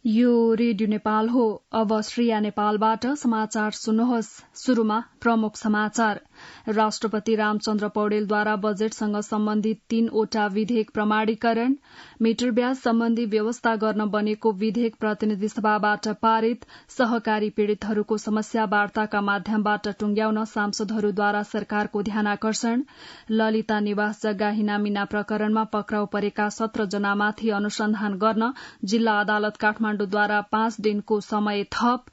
यो रेडियो नेपाल हो। अब श्रेया नेपालबाट समाचार सुन्नुहोस्। शुरूमा प्रमुख समाचार। राष्ट्रपति रामचन्द्र पौडेलद्वारा बजेटसँग सम्बन्धित 3वटा विधेयक प्रमाणीकरण। मिटर ब्याज सम्बन्धी व्यवस्था गर्न बनेको विधेयक प्रतिनिधि सभाबाट पारित। सहकारी पीड़ितहरूको समस्या वार्ताका माध्यमबाट टुंग्याउन सांसदहरूद्वारा सरकारको ध्यानाकर्षण। ललिता निवास जग्गा हिनामिना प्रकरणमा पक्राउ परेका 17 जनामाथि अनुसन्धान गर्न जिल्ला अदालत काठमाडौँद्वारा 5 दिनको समय थप।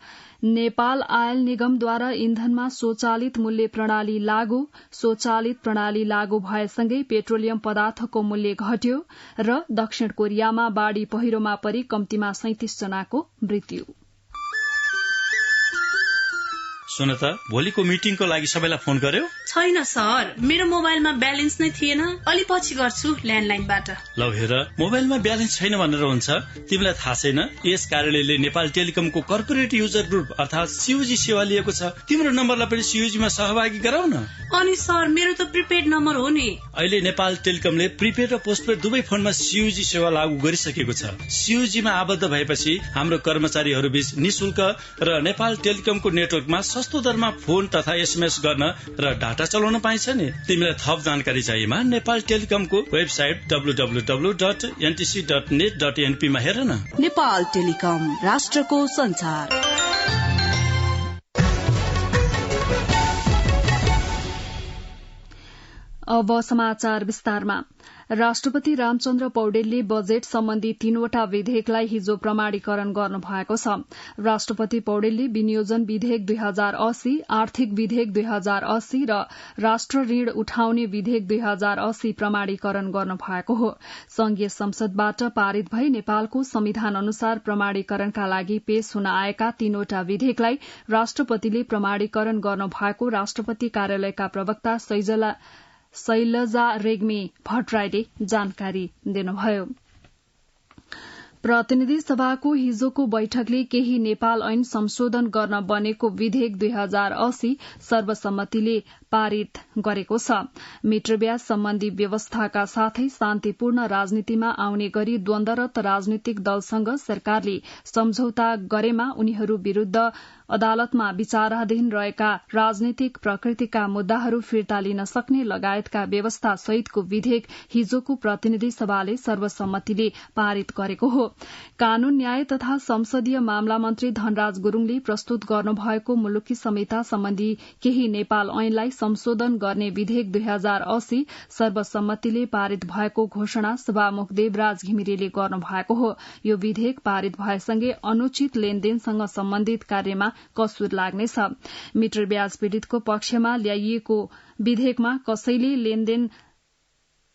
नेपाल आयल निगमद्वारा इन्धनमा स्वचालित मूल्य प्रणाली लागू। स्वचालित प्रणाली लागू भएसँगै पेट्रोलियम पदार्थको मूल्य घट्यो। र दक्षिण कोरियामा बाढ़ी पहिरोमा परी कम्तीमा 37 जनाको मृत्यु। सुन त, भोलिको मिटिङको लागि सबैलाई फोन गर्यो? छैन सर, मेरो मोबाइलमा ब्यालेन्स नै थिएन। अलि पछि गर्छु ल्यान्डलाइनबाट। ल हेर, मोबाइलमा ब्यालेन्स छैन भनेर हुन्छ? तिमीलाई थाहा छैन यस कार्यालयले नेपाल टेलिकमको कर्पोरेट युजर ग्रुप अर्थात सीयूजी सेवा लिएको छ। तिम्रो नम्बरलाई पनि सीयूजीमा सहभागी गराउन। अनि सर, मेरो त प्रिपेड नम्बर हो नि। अहिले नेपाल टेलिकमले प्रिपेड र पोस्टपेड दुवै फोनमा सीयूजी सेवा लागू गरिसकेको छ। सीयूजीमा आबद्ध भएपछि हाम्रो कर्मचारीहरू बीच निशुल्क र नेपाल टेलिकमको नेटवर्कमा सस्तो दरमा फोन तथा एसएमएस गर्न र डाटा चलाउन पाइन्छ नि। तिमीलाई थप जानकारी चाहिएमा नेपाल टेलिकमको वेबसाइट www.ntc.net.np मा हेर न। नेपाल टेलिकम, राष्ट्रको संचार। अब समाचार विस्तारमा। राष्ट्रपति रामचन्द्र पौडेलले बजेट सम्बन्धी 3वटा विधेयकलाई हिजो प्रमाणीकरण गर्नु भएको छ। राष्ट्रपति पौडेलले विनियोजन विधेयक 2080, आर्थिक विधेयक 2080 र राष्ट्र ऋण उठाउने विधेयक 2080 प्रमाणीकरण गर्नु भएको हो। संघीय संसदबाट पारित भई नेपालको संविधान अनुसार प्रमाणीकरणका लागि पेश हुन आएका 3वटा विधेयकलाई राष्ट्रपतिले प्रमाणीकरण गर्नु भएको राष्ट्रपति कार्यालयका प्रवक्ता शैलजा रेग्मी भट्टराईले जानकारी दिनुभयो। प्रतिनिधि सभाको हिजोको बैठकले केही नेपाल ऐन संशोधन गर्न बनेको विधेयक 2080 सर्वसम्मतिले पारित गरेको छ। मिटर ब्याज सम्बन्धी व्यवस्थाका साथै शान्तिपूर्ण राजनीतिमा आउने गरी द्वन्द्वरत राजनीतिक दलसँग सरकारले सम्झौता गरेमा उनीहरू विरूद्ध अदालतमा विचाराधीन रहेका राजनीतिक प्रकृतिका मुद्दाहरू फिर्ता लिन सक्ने लगायतका व्यवस्था सहितको विधेयक हिजोको प्रतिनिधि सभाले सर्वसम्मतिले पारित गरेको हो। कानून न्याय तथा संसदीय मामला मन्त्री धनराज गुरूङले प्रस्तुत गर्नुभएको मुलुकी संहिता सम्बन्धी केही नेपाल ऐनलाई संशोधन गर्ने विधेयक 2080 सर्वसम्मतिले पारित भएको घोषणा सभामुख देवराज घिमिरेले गर्नु भएको हो। यो विधेयक पारित भएसँगै अनुचित लेनदेनसँग सम्बन्धित कार्यमा कसुर लाग्नेछ। मिटर ब्याज पीड़ितको पक्षमा ल्याइएको विधेयकमा कसैले लेनदेन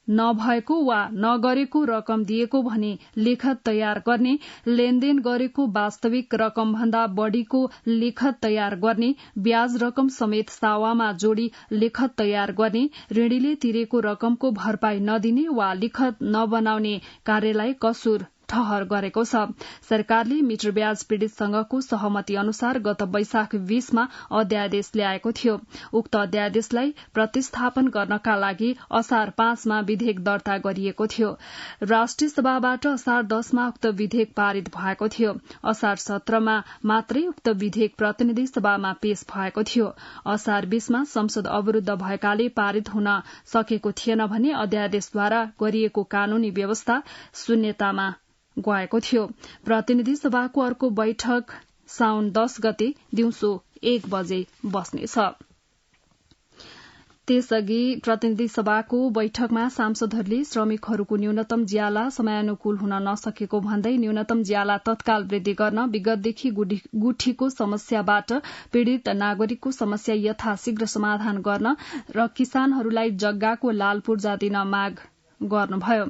नभएको वा नगरेको रकम दिएको भने लेखत तयार गर्ने, लेनदेन गरेको वास्तविक रकमभन्दा बढ़ीको लेखत तयार गर्ने, ब्याज रकम समेत सावामा जोड़ी लेखत तयार गर्ने, ऋणीले तिरेको रकमको भरपाई नदिने वा लेखत नबनाउने कार्यलाई कसुर ठहर गरेको छ। सरकारले मिटर ब्याज पीड़ितसँगको सहमति अनुसार गत वैशाख 20 मा अध्यादेश ल्याएको थियो। उक्त अध्यादेशलाई प्रतिस्थापन गर्नका लागि असार 5 मा विधेयक दर्ता गरिएको थियो। राष्ट्रिय सभाबाट असार 10 मा उक्त विधेयक पारित भएको थियो। असार 17 मा मात्रै उक्त विधेयक प्रतिनिधि सभामा पेश भएको थियो। असार 20 मा संसद अवरूद्ध भएकाले पारित हुन सकेको थिएन भने अध्यादेशद्वारा गरिएको कानूनी व्यवस्था शून्यतामा गएको थियो। प्रतिनिधि सभाको अर्को बैठक साउन 10 गते दिउँसो 1 बजे बस्नेछ। त्यसअघि प्रतिनिधि सभाको बैठकमा सांसदहरूले श्रमिकहरूको न्यूनतम ज्याला समयानुकूल हुन नसकेको भन्दै न्यूनतम ज्याला तत्काल वृद्धि गर्न, विगतदेखि गुठीको समस्याबाट पीड़ित नागरिकको समस्या यथाशीघ्र समाधान गर्न र किसानहरूलाई जग्गाको लाल पूर्जा दिन माग गर्नुभयो।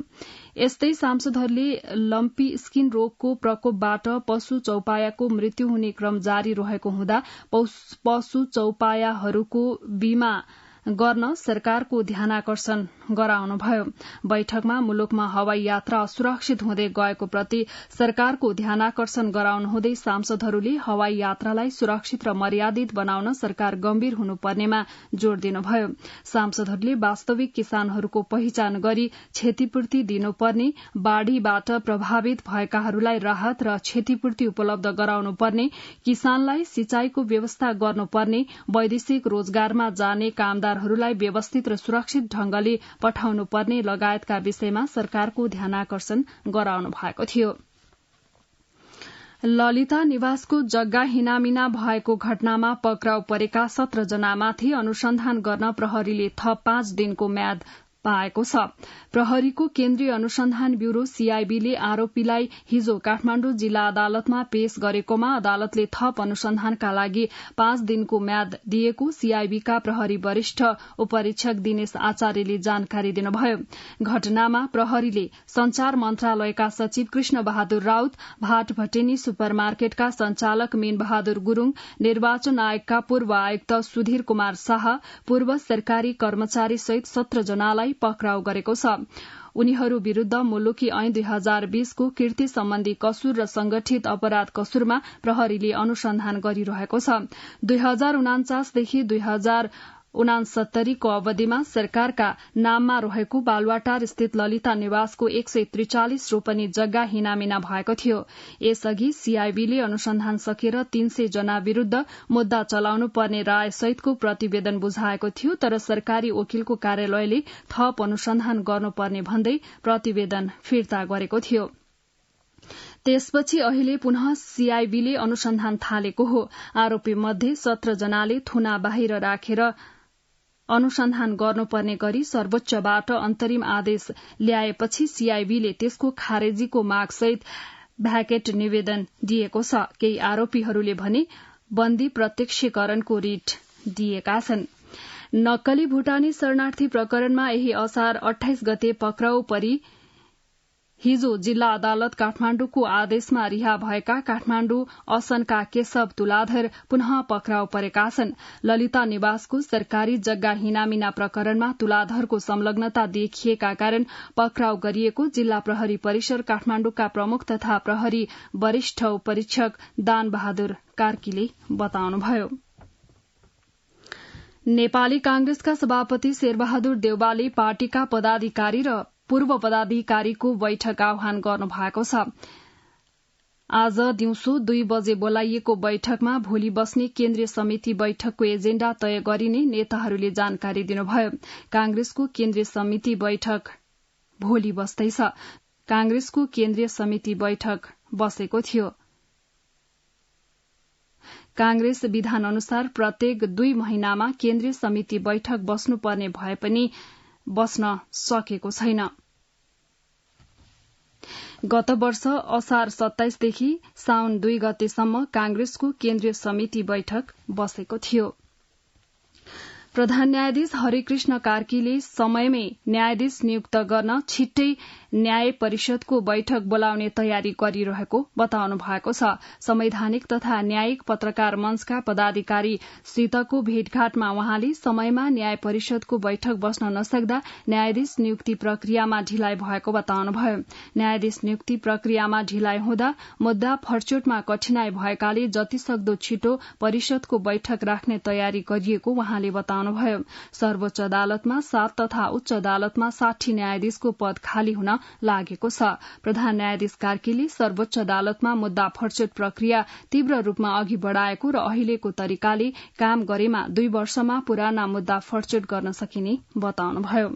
यस्तै सांसदहरूले लम्पी स्किन रोगको प्रकोपबाट पशु चौपायाको मृत्यु हुने क्रम जारी रहेको हुँदा पशु चौपायाहरूको बीमा गर्न सरकारको ध्यानाकर्षण गराउनुभयो। बैठकमा मुलुकमा हवाई यात्रा असुरक्षित हुँदै गएको प्रति सरकारको ध्यानाकर्षण गराउनुहुँदै सांसदहरूले हवाई यात्रालाई सुरक्षित र मर्यादित बनाउन सरकार गम्भीर हुनुपर्नेमा जोड़ दिनुभयो। सांसदहरूले वास्तविक किसानहरूको पहिचान गरी क्षतिपूर्ति दिनुपर्ने, बाढ़ीबाट प्रभावित भएकाहरूलाई राहत र क्षतिपूर्ति उपलब्ध गराउनुपर्ने, किसानलाई सिंचाईको व्यवस्था गर्नुपर्ने, वैदेशिक रोजगारमा जाने कामदारहरूलाई व्यवस्थित र सुरक्षित ढंगले पठाउनुपर्ने लगायतका विषयमा सरकारको ध्यानाकर्षण गराउनु भएको थियो। ललिता निवासको जग्गा हिनामिना भएको घटनामा पक्राउ परेका 17 जनामाथि अनुसन्धान गर्न प्रहरीले थप 5 दिनको म्याद पाएको छ। प्रहरीको केन्द्रीय अनुसन्धान ब्यूरो सीआईबीले आरोपीलाई हिजो काठमाण्डु जिल्ला अदालतमा पेश गरेकोमा अदालतले थप अनुसन्धानका लागि 5 दिनको म्याद दिएको सीआईबीका प्रहरी वरिष्ठ उपरीक्षक दिनेश आचार्यले जानकारी दिनुभयो। घटनामा प्रहरीले संचार मन्त्रालयका सचिव कृष्ण बहादुर राउत, भाट भटेनी सुपरमार्केटका संचालक मीन बहादुर गुरूङ, निर्वाचन आयोगका पूर्व आयुक्त सुधीर कुमार शाह, पूर्व सरकारी कर्मचारी सहित 17 जनालाई पक्राउ गरेको छ। उनीहरू विरूद्ध मुलुकी ऐन 2020 को कीर्ति सम्बन्धी कसुर र संगठित अपराध कसुरमा प्रहरीले अनुसन्धान गरिरहेको छ। 2049 देखि 2069 को अवधिमा सरकारका नाममा रहेको बालुवाटार स्थित ललिता निवासको 143 रोपनी जग्गा हिनामिना भएको थियो। यसअघि सीआईबीले अनुसन्धान सकेर 300 जना विरूद्ध मुद्दा चलाउनु पर्ने राय सहितको प्रतिवेदन बुझाएको थियो, तर सरकारी वकिलको कार्यालयले थप अनुसन्धान गर्नुपर्ने भन्दै प्रतिवेदन फिर्ता गरेको थियो। त्यसपछि अहिले पुनः सीआईबीले अनुसन्धान थालेको हो। आरोपी मध्ये 17 जनाले थुना बाहिर राखेर अनुसन्धान गर्नुपर्ने गरी सर्वोच्चबाट अन्तरिम आदेश ल्याएपछि सीआईबीले त्यसको खारेजीको मागसहित भ्याकेट निवेदन दिएको छ। केही आरोपीहरूले भने बन्दी प्रत्यक्षीकरणको रिट दिएका छन्। नक्कली भूटानी शरणार्थी प्रकरणमा यही असार 28 गते पक्राउ परी हिजो जिल्ला अदालत काठमाण्डुको आदेशमा रिहा भएका काठमाण्डु असनका केशव तुलाधर पुनः पक्राउ परेका छन्। ललिता निवासको सरकारी जग्गा हिनामिना प्रकरणमा तुलाधरको संलग्नता देखिएका कारण पक्राउ गरिएको जिल्ला प्रहरी परिसर काठमाण्डुका प्रमुख तथा प्रहरी वरिष्ठ उपरीक्षक दान बहादुर कार्कीले बताउनुभयो। नेपाली कांग्रेसका सभापति शेरबहादुर देउवाले पार्टीका पदाधिकारी र पूर्व पदाधिकारीको बैठक आह्वान गर्नु भएको छ। आज दिउँसो 2 बजे बोलाइएको बैठकमा भोलि बस्ने केन्द्रीय समिति बैठकको एजेण्डा तय गरिने नेताहरूले जानकारी दिनुभयो। कांग्रेसको केन्द्रीय समिति बैठक भोलि बस्दैछ। कांग्रेसको केन्द्रीय समिति बैठक बसेको थियो। कांग्रेस विधान अनुसार प्रत्येक 2 महिनामा केन्द्रीय समिति बैठक बस्नुपर्ने भए पनि बस्न सकेको छैन। गत वर्ष असार 27 देखि साउन 2 गतेसम्म कांग्रेसको केन्द्रीय समिति बैठक बसेको थियो। प्रधान न्यायाधीश हरिकृष्ण कार्कीले समयमै न्यायाधीश नियुक्त गर्न छिट्टै न्याय परिषदको बैठक बोलाउने तयारी गरिरहेको बताउनु भएको छ। संवैधानिक तथा न्यायिक पत्रकार मञ्चका पदाधिकारीसितको भेटघाटमा उहाँले समयमा न्याय परिषदको बैठक बस्न नसक्दा न्यायाधीश नियुक्ति प्रक्रियामा ढिलाइ भएको बताउनुभयो। न्यायाधीश नियुक्ति प्रक्रियामा ढिलाइ हुँदा मुद्दा फरचोटमा कठिनाई भएकाले जतिसक्दो छिटो परिषदको बैठक राख्ने तयारी गरिएको उहाँले बताउनुभयो। सर्वोच्च अदालतमा 7 तथा उच्च अदालतमा 60 न्यायाधीशको पद खाली हुन लागेको छ। प्रधान न्यायाधीश कार्कीले सर्वोच्च अदालतमा मुद्दा फरचोट प्रक्रिया तीव्र रूपमा अघि बढ़ाएको र अहिलेको तरिकाले काम गरेमा 2 वर्षमा पुराना मुद्दा फरचोट गर्न सकिने बताउनुभयो।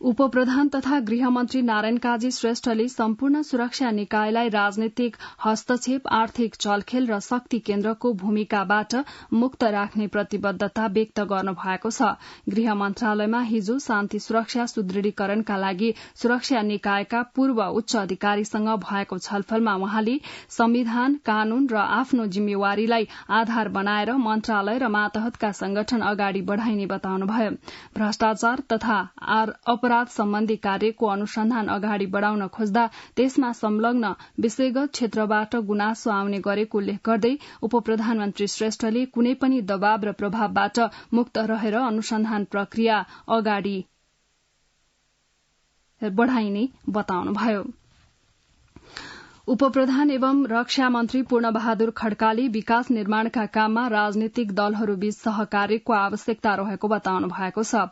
उपप्रधान तथा गृहमन्त्री नारायण काजी श्रेष्ठले सम्पूर्ण सुरक्षा निकायलाई राजनीतिक हस्तक्षेप, आर्थिक चलखेल र शक्ति केन्द्रको भूमिकाबाट मुक्त राख्ने प्रतिबद्धता व्यक्त गर्नु भएको छ। गृह मन्त्रालयमा हिजो शान्ति सुरक्षा सुदृढीकरणका लागि सुरक्षा निकायका पूर्व उच्च अधिकारीसँग भएको छलफलमा उहाँले संविधान, कानून र आफ्नो जिम्मेवारीलाई आधार बनाएर मन्त्रालय र मातहतका संगठन अगाडि बढ़ाइने बताउनुभयो। भ्रष्टाचार तथा अपराध सम्बन्धी कार्यको अनुसन्धान अगाडि बढ़ाउन खोज्दा त्यसमा संलग्न विषयगत क्षेत्रबाट गुनासो आउने गरेको उल्लेख गर्दै उपप्रधानमन्त्री श्रेष्ठले कुनै पनि दबाव र प्रभावबाट मुक्त रहेर अनुसन्धान प्रक्रिया अगाडि बढ़ाइने बताउनुभयो। उपप्रधान एवं रक्षा मन्त्री पूर्ण बहादुर खड्काले विकास निर्माणका काममा राजनीतिक दलहरूबीच सहकार्यको आवश्यकता रहेको बताउनु भएको छ।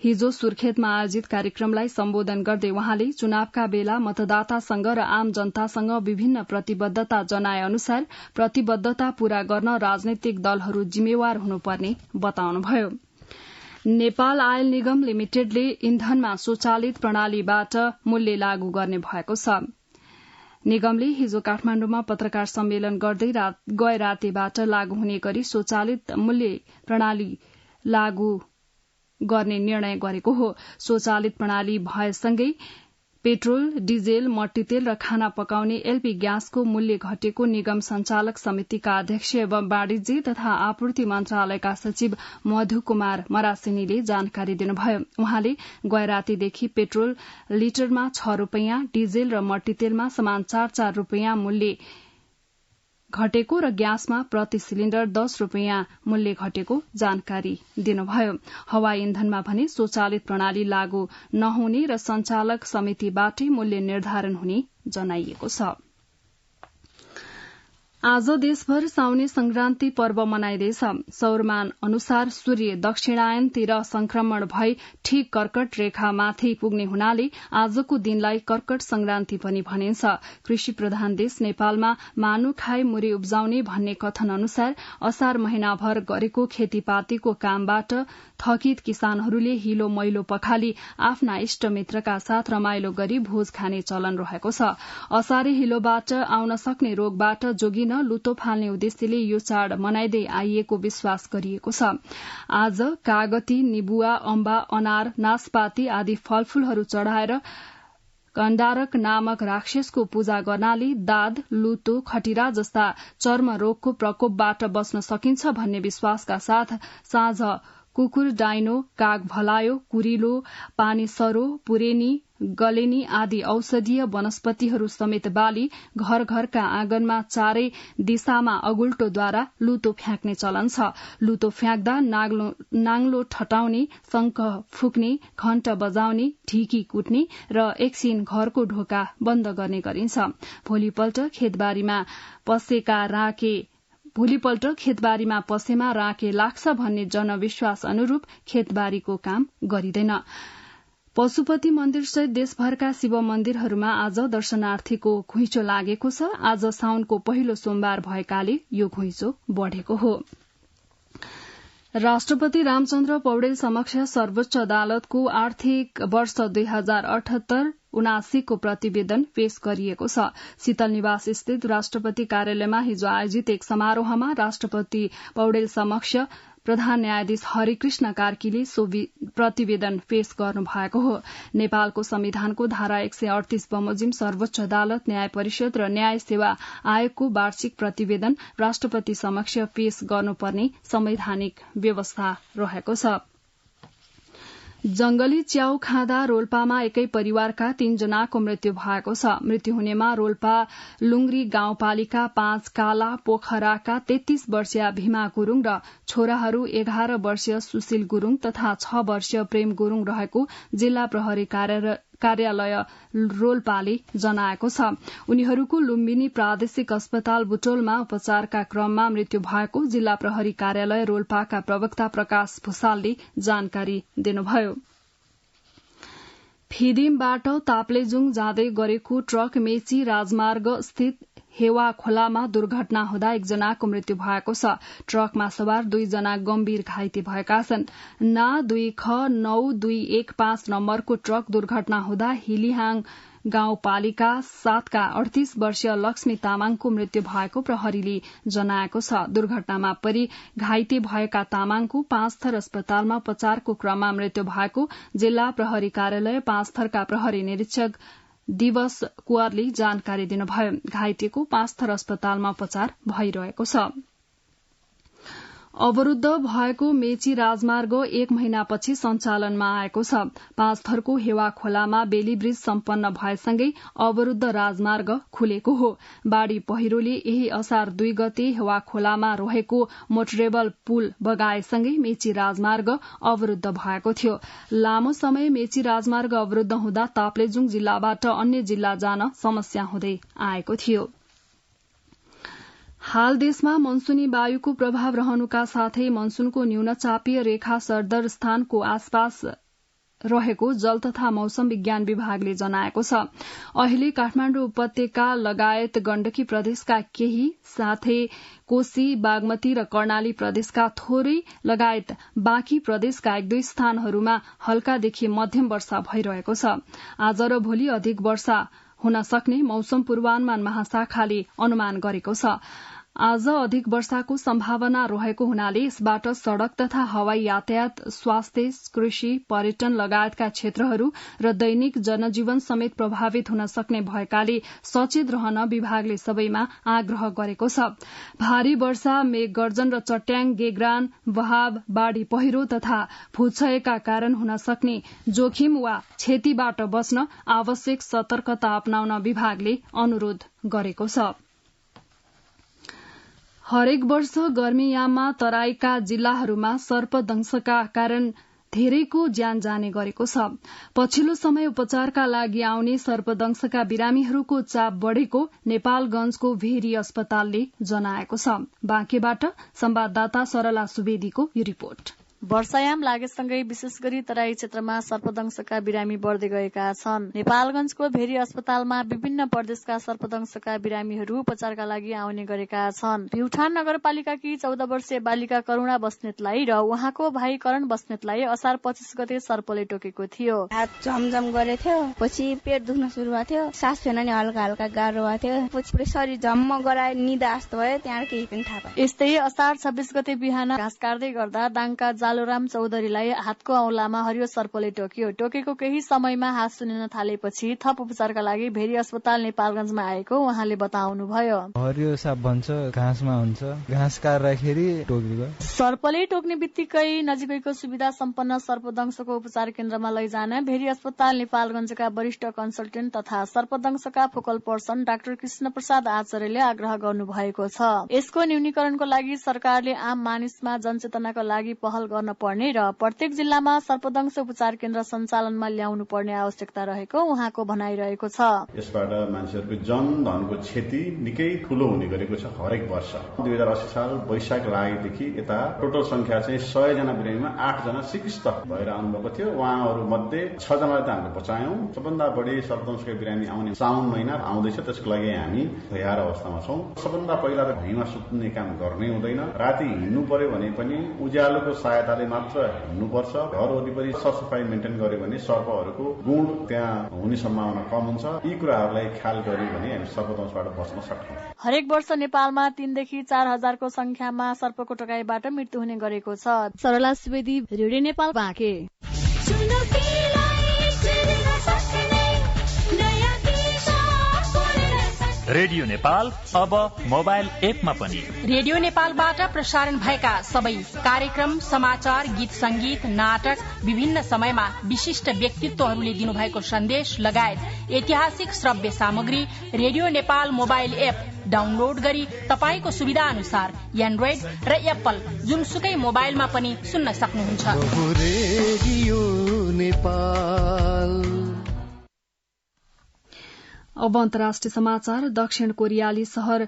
हिजो सुर्खेतमा आयोजित कार्यक्रमलाई सम्बोधन गर्दै उहाँले चुनावका बेला मतदातासँग र आम जनतासँग विभिन्न प्रतिबद्धता जनाए अनुसार प्रतिबद्धता पूरा गर्न राजनैतिक दलहरू जिम्मेवार हुनुपर्ने बताउनुभयो। नेपाल आयल निगम लिमिटेडले इन्धनमा स्वचालित प्रणालीबाट मूल्य लागू गर्ने भएको छ। निगमले हिजो काठमाण्डुमा पत्रकार सम्मेलन गर्दै गए रातेबाट लागू हुने गरी स्वचालित मूल्य प्रणाली लागू गर्ने निर्णय गरेको हो। स्वचालित प्रणाली भएसँगै पेट्रोल, डिजेल, मट्टीतेल र खाना पकाउने एलपी ग्यासको मूल्य घटेको निगम संचालक समितिका अध्यक्ष एवं वाणिज्य तथा आपूर्ति मन्त्रालयका सचिव मधु कुमार मरासिनीले जानकारी दिनुभयो। उहाँले गए रातीदेखि पेट्रोल लिटरमा 6 रूपियाँ, डिजेल र मट्टीतेलमा समान 4 रूपियाँ मूल्य घटेको र ग्यासमा प्रति सिलिण्डर 10 रूपियाँ मूल्य घटेको जानकारी दिनुभयो। हवाई इन्धनमा भने स्वचालित प्रणाली लागू नहुने र संचालक समितिबाटै मूल्य निर्धारण हुने जनाइएको छ। आज देशभर साउने संक्रान्ति पर्व मनाइँदैछ। सौरमान अनुसार सूर्य दक्षिणायनतिर संक्रमण भई ठीक कर्कट रेखामाथि पुग्ने हुनाले आजको दिनलाई कर्कट संक्रान्ति पनि भनिन्छ। कृषि प्रधान देश नेपालमा मानु खाए मुरी उब्जाउने भन्ने कथन अनुसार असार महिनाभर गरेको खेतीपातीको कामबाट थकित किसानहरूले हिलो मैलो पखाली आफ्ना इष्टमित्रका साथ रमाइलो गरी भोज खाने चलन रहेको छ। असारे हिलोबाट आउन सक्ने रोगबाट जोगिन लुतो फाल्ने उद्देश्यले यो चाड मनाइदै आइएको विश्वास गरिएको छ। आज कागती, निबुवा, अम्बा, अनार, नासपाती आदि फलफूलहरू चढ़ाएर कण्डारक नामक राक्षसको पूजा गर्नाले दाद, लुतो, खटिरा जस्ता चर्म रोगको प्रकोपबाट बच्न सकिन्छ भन्ने विश्वासका साथ साँझ कुकुर, डाइनो, काग भलायो, कुरिलो, पानी सरो, पुरेनी, गलेनी आदि औषधीय वनस्पतिहरू समेत बाली घर घरका आँगनमा चारै दिशामा अगुल्टोद्वारा लुतो फ्याँक्ने चलन छ। लुतो फ्याँक्दा नाङ्लो ठटाउने, शंख फुक्ने, घण्ट बजाउने, ढिकी कुट्ने र एकछिन घरको ढोका बन्द गर्ने गरिन्छ। भोलिपल्ट खेतबारीमा पसेमा राके लाग्छ भन्ने जनविश्वास अनुरूप खेतबारीको काम गरिँदैन। पशुपति मन्दिर सहित देशभरका शिव मन्दिरहरूमा आज दर्शनार्थीको घुइँचो लागेको छ। आज साउनको पहिलो सोमबार भएकाले यो घुइँचो बढ़ेको हो। राष्ट्रपति रामचन्द्र पौडेल समक्ष सर्वोच्च अदालतको आर्थिक वर्ष 2078-79 को प्रतिवेदन पेश गरिएको छ। शीतल निवास स्थित राष्ट्रपति कार्यालयमा हिजो आयोजित एक समारोहमा राष्ट्रपति पौडेल समक्ष प्रधान न्यायाधीश हरिकृष्ण कार्कीले सो प्रतिवेदन पेश गर्नु भएको हो। नेपालको संविधानको धारा 138 बमोजिम सर्वोच्च अदालत, न्याय परिषद र न्याय सेवा आयोगको वार्षिक प्रतिवेदन राष्ट्रपति समक्ष पेश गर्नुपर्ने संवैधानिक व्यवस्था रहेको छ। जंगली च्याउ खाँदा रोल्पामा एकै परिवारका 3 जनाको मृत्यु भएको छ। मृत्यु हुनेमा रोल्पा लुंग्री गाउँपालिका 5 काला पोखराका 33 वर्षीय भीमा गुरूङ र छोराहरू 11 वर्षीय सुशील गुरूङ तथा 6 वर्षीय प्रेम गुरूङ रहेको जिल्ला प्रहरी कार्यालय रोल्पाले जनाएको छ। उनीहरूको लुम्बिनी प्रादेशिक अस्पताल बुटोलमा उपचारका क्रममा मृत्यु भएको जिल्ला प्रहरी कार्यालय रोल्पाका प्रवक्ता प्रकाश भूषालले जानकारी दिनुभयो। फिदिमबाट ताप्लेजुङ जाँदै गरेको ट्रक मेची राजमार्ग स्थित हेवा खोलामा दुर्घटना हुँदा 1 जनाको मृत्यु भएको छ। ट्रकमा सवार 2 जना गम्भीर घाइते भएका छन्। ना 2ख9215 नम्बरको ट्रक दुर्घटना हुँदा हिलिहाङ गाउँपालिका 7 का 38 वर्षीय लक्ष्मी तामाङको मृत्यु भएको प्रहरीले जनाएको छ। दुर्घटनामा परि घाइते भएका तामाङको 5 थर अस्पतालमा उपचारको क्रममा मृत्यु भएको जिल्ला प्रहरी कार्यालय 5 थरका प्रहरी निरीक्षक दिवस कुवरले जानकारी दिनुभयो। घाइतेको 5 थर अस्पतालमा उपचार भइरहेको छ। अवरूद्ध भएको मेची राजमार्ग 1 महिनापछि सञ्चालनमा आएको छ। 5 थरको हेवा खोलामा बेली ब्रिज सम्पन्न भएसँगै अवरूद्ध राजमार्ग खुलेको हो। बाढ़ी पहिरोले यही असार 2 गते हेवा खोलामा रहेको मोटरेबल पुल बगाएसँगै मेची राजमार्ग अवरूद्ध भएको थियो। लामो समय मेची राजमार्ग अवरूद्ध हुँदा ताप्लेजुङ जिल्लाबाट अन्य जिल्ला जान समस्या हुँदै आएको थियो। हाल देशमा मनसूनी वायुको प्रभाव रहनुका साथै मनसूनको न्यून चापीय रेखा सरदर स्थानको आसपास रहेको जल तथा मौसम विज्ञान विभागले जनाएको छ। अहिले काठमाडौँ उपत्यका लगायत गण्डकी प्रदेशका केही साथै कोशी, बागमती र कर्णाली प्रदेशका थोरै लगायत बाँकी प्रदेशका 1-2 स्थानहरूमा हल्कादेखि मध्यम वर्षा भइरहेको छ। आज र भोलि अधिक वर्षा हुन सक्ने मौसम पूर्वानुमान महाशाखाले अनुमान गरेको छ। आज अधिक वर्षाको सम्भावना रहेको हुनाले यसबाट सड़क तथा हवाई यातायात, स्वास्थ्य, कृषि, पर्यटन लगायतका क्षेत्रहरू र दैनिक जनजीवन समेत प्रभावित हुन सक्ने भएकाले सचेत रहन विभागले सबैमा आग्रह गरेको छ। भारी वर्षा, मेघगर्जन र चट्याङ, गेग्रान, बहाव, बाढ़ी पहिरो तथा भूक्षयका कारण हुन सक्ने जोखिम वा क्षतिबाट बच्न आवश्यक सतर्कता अपनाउन विभागले अनुरोध गरेको छ। हरेक वर्ष गर्मीयाममा तराईका जिल्लाहरूमा सर्पदंशका कारण धेरैको ज्यान जाने गरेको छ। पछिल्लो समय उपचारका लागि आउने सर्पदंशका बिरामीहरूको चाप बढ़ेको नेपालगंजको भेरी अस्पतालले जनाएको छ। बाँकेबाट संवाददाता सरला सुवेदीको यो रिपोर्ट। वर्षायाम लागेसँगै विशेष गरी तराई क्षेत्रमा सर्पदंशका बिरामी बढ़दै गएका छन्। नेपालगंजको भेरी अस्पतालमा विभिन्न प्रदेशका सर्पदंशका बिरामीहरू उपचारका लागि आउने गरेका छन्। प्युठान नगरपालिकाकी 14 वर्षीय बालिका करुणा बस्नेतलाई र उहाँको भाइ करण बस्नेतलाई असार 25 गते सर्पले टोकेको थियो। हात झमझम गरेथ्यो, पछि पेट दुख्न सुरु भएको थियो, सास फेर्न नि हल्का हल्का गाह्रो भएको थियो, पछि पुरै शरीर झम्म गराए निदा जस्तो भयो। त्यहाँ केही पनि थाहा पाएन। यस्तै असार 26 गते बिहान घाँस काट्दै गर्दा दाङका जालोराम चौधरीलाई हातको औंलामा हरियो सर्पले टोक्यो। टोकेको केही समयमा हात सुनिन थालेपछि थप उपचारका लागि भेरी अस्पताल नेपालगंजमा आएको उहाँले बताउनुभयो। हरियो साप भन्छ, घाँसमा हुन्छ, घाँस काट्दाखेरि टोकेको। सर्पले टोक्ने बित्तिकै नजिकैको सुविधा सम्पन्न सर्पदंशको उपचार केन्द्रमा लैजान भेरी अस्पताल नेपालगंजका वरिष्ठ कन्सल्टेन्ट तथा सर्पदंशका focal person doctor Krishna Prasad आचार्यले आग्रह गर्नुभएको छ। यसको न्यूनीकरणको लागि सरकारले आम मानिसमा जनचेतनाका लागि पहल गर्न पर्ने र प्रत्येक जिल्लामा सर्पदंश उपचार केन्द्र सञ्चालनमा ल्याउनु पर्ने आवश्यकता रहेको उहाँको भनाइरहेको छ। यसबाट मान्छेहरूको जनधनको क्षति निकै ठूलो हुने गरेको छ। हरेक वर्ष 2080 साल वैशाख लागेदेखि यता टोटल संख्या चाहिँ 100 जना बिरामीमा 8 जना सिकिस्त भएर आउनुभएको थियो। उहाँहरू मध्ये 6 जनालाई त हामीले बचायौं। सबभन्दा बढी सर्पदंशका बिरामी आउने साउन महिना आउँदैछ, त्यसको लागि हामी तयार अवस्थामा छौं। सबभन्दा पहिला त भुइँमा सुत्ने काम गर्नै हुँदैन। राति हिँड्नु पर्यो भने पनि उज्यालोको सहायताले मात्र हिँड्नुपर्छ। घर वरिपरि सरसफाई मेन्टेन गर्यो भने सर्पहरूको गुण त्यहाँ हुने सम्भावना कम हुन्छ। यी कुराहरूलाई ख्याल गर्यो भने हामी सर्पदंशबाट बच्न सक्छौं। हरेक वर्ष नेपालमा 3 देखि 4 हजारको संख्यामा सर्पको टोकाइबाट मृत्यु हुने गरेको छ। सरला सुवेदी, रेडियो नेपाल, बाँके। रेडियो नेपाल अब मोबाइल एपमा पनि। रेडियो नेपालबाट प्रसारण भएका सबै कार्यक्रम, समाचार, गीत संगीत, नाटक, विभिन्न समयमा विशिष्ट व्यक्तित्वहरूले दिनुभएको सन्देश लगायत ऐतिहासिक श्रव्य सामग्री radio Nepal mobile app download गरी तपाईको सुविधा अनुसार एन्ड्रोइड र एप्पल जुनसुकै मोबाइलमा पनि सुन्न सक्नुहुन्छ। अब अन्तर्राष्ट्रिय समाचार। दक्षिण कोरियाली शहर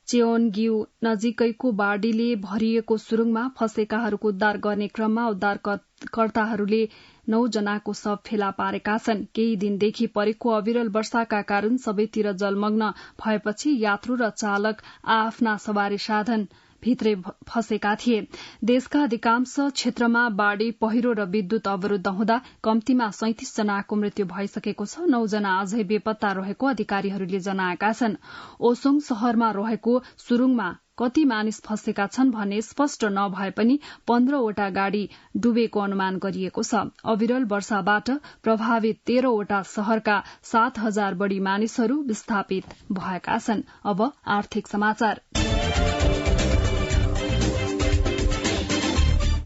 चेओनग्यू नजिकैको बाढ़ीले भरिएको सुरुङमा फँसेकाहरूको उद्धार गर्ने क्रममा उद्धारकर्ताहरूले 9 जनाको शव फेला पारेका छन्। केही दिनदेखि परेको अविरल वर्षाका कारण सबैतिर जलमग्न भएपछि यात्रु र चालक आफ्ना सवारी साधन भित्रै फँसेका थिए। देशका अधिकांश क्षेत्रमा बाढ़ी, पहिरो र विद्युत अवरूद्ध हुँदा कम्तीमा 37 जनाको मृत्यु भइसकेको छ। 9 जना अझै बेपत्ता रहेको अधिकारीहरूले जनाएका छन्। ओसोङ शहरमा रहेको सुरुङमा कति मानिस फँसेका छन् भन्ने स्पष्ट नभए पनि 15 वटा गाड़ी डुबेको अनुमान गरिएको छ। अविरल वर्षाबाट प्रभावित 13 वटा शहरका 7,000 बढ़ी मानिसहरू विस्थापित भएका छन्। अब आर्थिक समाचार।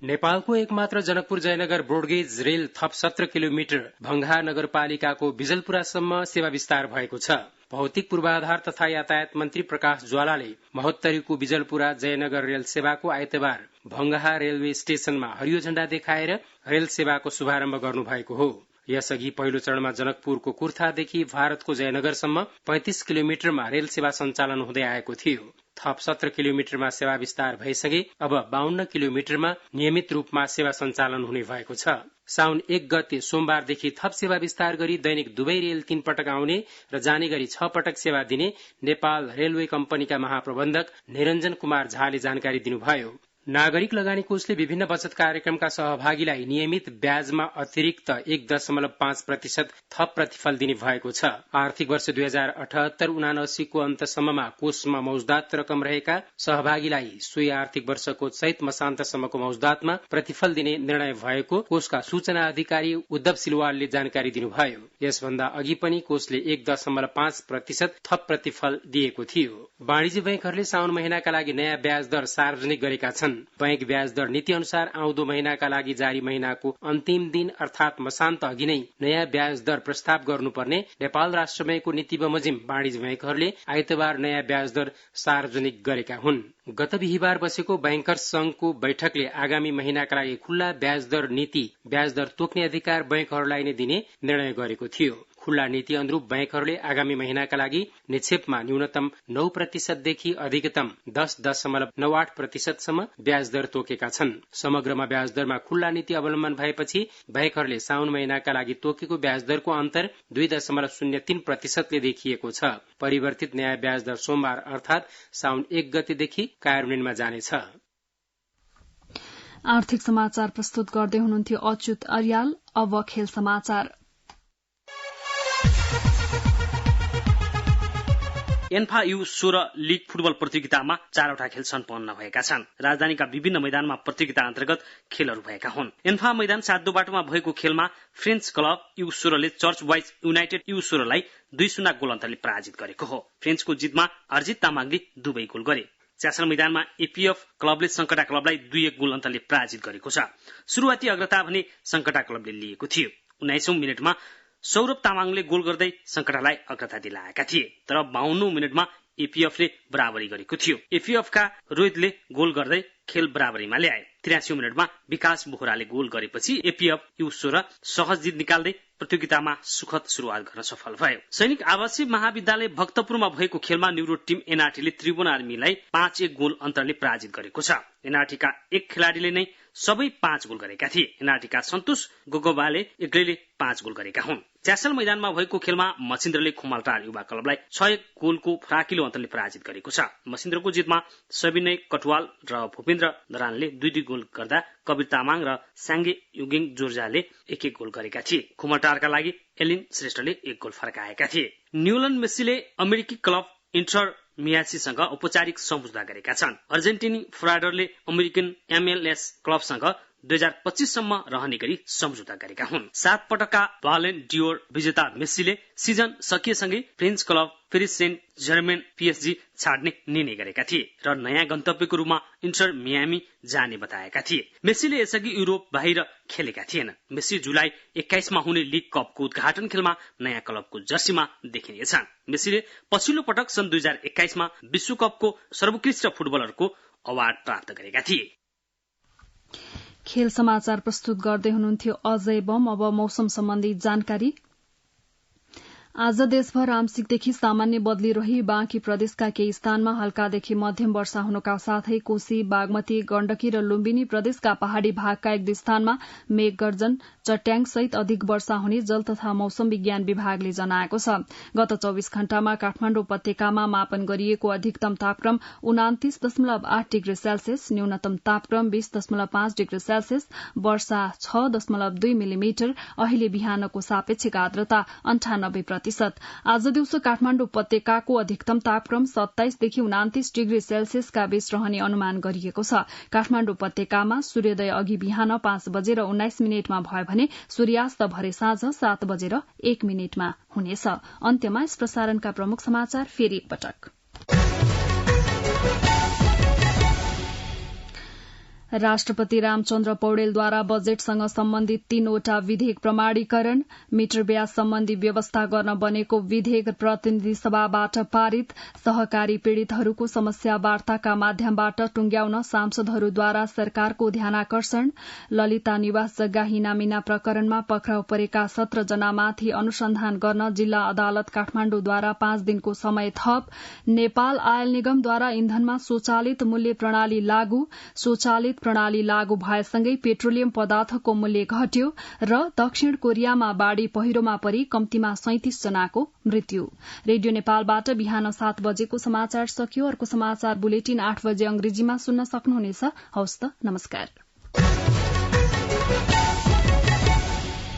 नेपालको एकमात्र जनकपुर जयनगर ब्रोडगेज रेल थप 17 किलोमिटर भंगा नगरपालिकाको बिजलपुरासम्म सेवा विस्तार भएको छ। भौतिक पूर्वाधार तथा यातायात मन्त्री प्रकाश ज्वालाले महोत्तरीको बिजलपुरा जयनगर रेल सेवाको आइतबार भंगा रेलवे स्टेशनमा हरियो झण्डा देखाएर रेल सेवाको शुभारम्भ गर्नुभएको हो। यसअघि पहिलो चरणमा जनकपुरको कुर्थादेखि भारतको जयनगरसम्म 35 किलोमिटरमा रेल सेवा सञ्चालन हुँदै आएको थियो। थप 17 किलोमिटरमा सेवा विस्तार भइसके अब 52 किलोमिटरमा नियमित रूपमा सेवा सञ्चालन हुने भएको छ। साउन 1 गते सोमबारदेखि थप सेवा विस्तार गरी दैनिक दुवै रेल 3 पटक आउने र जाने गरी 6 पटक सेवा दिने नेपाल रेलवे कम्पनीका महाप्रबन्धक निरञ्जन कुमार झाले जानकारी दिनुभयो। नागरिक लगानी कोषले विभिन्न बचत कार्यक्रमका सहभागीलाई नियमित ब्याजमा अतिरिक्त 1.5% थप प्रतिफल दिने भएको छ। आर्थिक वर्ष 2078-79 को अन्तसम्ममा कोषमा मौजदात रकम रहेका सहभागीलाई सोही आर्थिक वर्षको चैत मसान्तसम्मको मौजदातमा प्रतिफल दिने निर्णय भएको कोषका सूचना अधिकारी उद्धव सिलवालले जानकारी दिनुभयो। यसभन्दा अघि पनि कोषले 1.5% थप प्रतिफल दिएको थियो। वाणिज्य बैंकहरूले साउन महिनाका लागि नयाँ ब्याज दर सार्वजनिक गरेका छन्। बैंक ब्याज दर नीति अनुसार आउँदो महिनाका लागि जारी महिनाको अन्तिम दिन अर्थात मसान्त अघि नै नयाँ ब्याज दर प्रस्ताव गर्नुपर्ने नेपाल राष्ट्र बैंकको नीति बमोजिम वाणिज्य बैंकहरूले आइतबार नयाँ ब्याज दर सार्वजनिक गरेका हुन्। गत बिहिबार बसेको बैंकर्स संघको बैठकले आगामी महिनाका लागि खुल्ला ब्याज दर नीति ब्याज दर तोक्ने अधिकार बैंकहरूलाई नै दिने निर्णय गरेको थियो। खुल्ला नीति अनुरूप बैंकहरूले आगामी महिनाका लागि निक्षेपमा न्यूनतम 9% देखि अधिकतम 10.98% सम्म ब्याज दर तोकेका छन्। समग्रमा ब्याज दरमा खुल्ला नीति अवलम्बन भएपछि बैंकहरूले साउन महिनाका लागि तोकेको ब्याज दरको अन्तर 2.03% ले देखिएको छ। परिवर्तित नयाँ ब्याज दर सोमबार अर्थात साउन 1 गतेदेखि कार्यान्वयनमा जानेछ। आर्थिक समाचार प्रस्तुत गर्दै हुनुहुन्थ्यो अच्युत अर्याल। अब खेल समाचार। एन्फा U16 लीग फुटबल प्रतियोगितामा 4वटा खेल सम्पन्न भएका छन्। राजधानीका विभिन्न मैदानमा प्रतियोगिता अन्तर्गत खेलहरू भएका हुन्। एन्फा मैदान 7 बाटोमा भएको खेलमा फ्रेन्च क्लब U16 ले चर्च वाइज युनाइटेड U16 लाई 2-0 गोल अन्तरले पराजित गरेको हो। फ्रेन्चको जितमा अर्जित तामाङले 2 गोल गरे। च्यासल मैदानमा एपीएफ क्लबले संकटा क्लबलाई 2-1 गोल अन्तरले पराजित गरेको छ। सुरुवाती अग्रता भने संकटा क्लबले लिएको थियो। 19औं मिनेटमा सौरभ तामाङले गोल गर्दै संकटालाई अग्रता दिलाएका थिए, तर 52औं मिनेटमा एपीएफले बराबरी गरेको थियो। एपीएफका रोहितले गोल गर्दै खेल बराबरीमा ल्याए। 83औं मिनेटमा विकास बोहराले गोल गरेपछि एपीएफ U16 सहज जित निकाल्दै प्रतियोगितामा सुखद शुरुआत गर्न सफल भयो। सैनिक आवासीय महाविद्यालय भक्तपुरमा भएको खेलमा न्युरो टिम एनआरटीले त्रिभुवन आर्मीलाई 5-1 गोल अन्तरले पराजित गरेको छ। एनआरटीका एक खेलाडीले नै सबै 5 गोल गरेका थिए। एनआरटीका सन्तोष गोगोबाले एक्लैले 5 गोल गरेका हुन्। च्यासल मैदानमा भएको खेलमा मछिन्द्रले खुमलटार युवा क्लबलाई 6-1 गोलको फराकिलो अन्तरले पराजित गरेको छ। मछिन्द्रको जितमा सविनय कटवाल र भूपेन्द्र दरानले 2-2 गोल गर्दा कवीर तामाङ र साङ्गे युगिङ जोर्जाले 1-1 गोल गरेका थिए। खुमलटारका लागि एलिन श्रेष्ठले 1 गोल फर्काएका थिए। न्यूलन मेस्सीले अमेरिकी क्लब इन्टर मियासीसँग औपचारिक सम्झौता गरेका छन्। अर्जेन्टिनी फराडरले अमेरिकन MLS क्लबसँग 2025 सम्म रहने गरी सम्झौता गरेका हुन्। 7 पटकका बालन डियोर विजेता मेस्सीले सिजन सकिएसँगै French club Paris Saint Germain PSG छाड्ने निर्णय गरेका थिए र नयाँ गन्तव्यको रूपमा इन्टर मियामी जाने बताएका थिए। मेस्सीले यसअघि युरोप बाहिर खेलेका थिएन। मेस्सी जुलाई 21 मा हुने लीग कपको उद्घाटन खेलमा नयाँ क्लबको जर्सीमा देखिनेछन्। मेस्सीले पछिल्लो पटक सन् 2021 मा विश्वकपको सर्वोत्कृष्ट फुटबलरको अवार्ड प्राप्त गरेका थिए। खेल समाचार प्रस्तुत गर्दै हुनुहुन्थ्यो अजय बम। अब मौसम सम्बन्धी जानकारी। आज देशभर आंशिकदेखि सामान्य बदली रही बाँकी प्रदेशका केही स्थानमा हल्कादेखि मध्यम वर्षा हुनुका साथै कोशी, बागमती, गण्डकी र लुम्बिनी प्रदेशका पहाड़ी भागका 1-2 स्थानमा मेघगर्जन, चट्याङ सहित अधिक वर्षा हुने जल तथा मौसम विज्ञान विभागले जनाएको छ। गत 24 घण्टामा काठमाडौँ उपत्यकामा मापन गरिएको अधिकतम तापक्रम 29.8 डिग्री सेल्सियस, न्यूनतम तापक्रम 20.5 डिग्री सेल्सियस, वर्षा 6.2 मिलिमिटर, अहिले बिहानको सापेक्षिक आर्द्रता 98%। आज दिउँसो काठमाडौँ उपत्यकाको अधिकतम तापक्रम 27 देखि 29 डिग्री सेल्सियसका बीच रहने अनुमान गरिएको छ। काठमाडौँ उपत्यकामा सूर्योदय अघि बिहान 5:19 भयो भने सूर्यास्त भरे साँझ 7:01 हुनेछ। अन्त्यमा यस प्रसारणका प्रमुख समाचार फेरि एकपटक। राष्ट्रपति रामचन्द्र पौडेलद्वारा बजेटसँग सम्बन्धित 3वटा विधेयक प्रमाणीकरण, मिटर ब्याज सम्बन्धी व्यवस्था गर्न बनेको विधेयक प्रतिनिधि सभाबाट पारित, सहकारी पीड़ितहरूको समस्या वार्ताका माध्यमबाट टुंग्याउन सांसदहरूद्वारा सरकारको ध्यानाकर्षण, ललिता निवास जग्गा हिनामिना प्रकरणमा पक्राउ परेका 17 जनामाथि अनुसन्धान गर्न जिल्ला अदालत काठमाण्डुद्वारा 5 दिनको समय थप, नेपाल आयल निगमद्वारा इन्धनमा स्वचालित मूल्य प्रणाली लागू, स्वचालित प्रणाली लागू भएसँगै पेट्रोलियम पदार्थको मूल्य घट्यो र दक्षिण कोरियामा बाढ़ी पहिरोमा परि कम्तीमा 37 जनाको मृत्यु। रेडियो नेपालबाट बिहान 7 बजेको समाचार सकियो। अर्को समाचार बुलेटिन 8 बजे अंग्रेजीमा सुन्न सक्नुहुनेछ। हवस् त, नमस्कार।